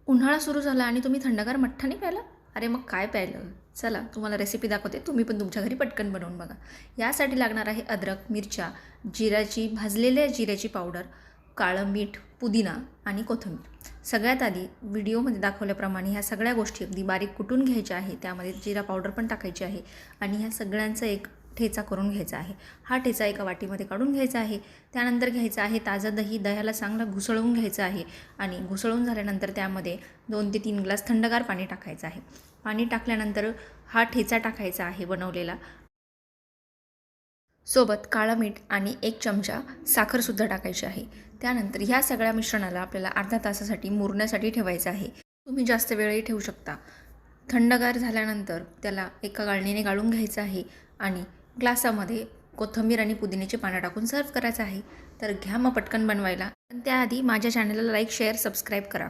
उन्हाळा सुरू झाला आणि तुम्ही थंडगार मठ्ठा नाही प्यायला? अरे मग काय प्यायलं? चला तुम्हाला रेसिपी दाखवते. तुम्ही पण तुमच्या घरी पटकन बनवून बघा. यासाठी लागणार आहे अद्रक, मिरच्या, भाजलेल्या जिऱ्याची पावडर, काळं मीठ, पुदिना आणि कोथिंबीर. सगळ्यात आधी व्हिडिओमध्ये दाखवल्याप्रमाणे ह्या सगळ्या गोष्टी अगदी बारीक कुटून घ्यायच्या आहे. त्यामध्ये जिरा पावडर पण टाकायची आहे आणि ह्या सगळ्यांचा एक ठेचा करून घ्यायचा आहे. हा ठेचा एका वाटीमध्ये काढून घ्यायचा आहे. त्यानंतर घ्यायचं आहे ताजं दही. दह्याला चांगलं घुसळवून घ्यायचं आहे आणि घुसळून झाल्यानंतर त्यामध्ये 2 ते 3 ग्लास थंडगार पाणी टाकायचं आहे. पाणी टाकल्यानंतर हा ठेचा टाकायचा आहे बनवलेला. सोबत काळं मीठ आणि 1 चमचा साखरसुद्धा टाकायची आहे. त्यानंतर ह्या सगळ्या मिश्रणाला आपल्याला अर्धा तासासाठी मुरण्यासाठी ठेवायचं आहे. तुम्ही जास्त वेळही ठेवू शकता. थंडगार झाल्यानंतर त्याला एका गाळणीने गाळून घ्यायचं आहे आणि ग्लासामध्ये कोथिंबीर आणि पुदिन्याची पानं टाकून सर्व्ह करायचं आहे. तर घ्या मग पटकन बनवायला. पण त्याआधी माझ्या चॅनलला लाईक, शेअर, सबस्क्राईब करा.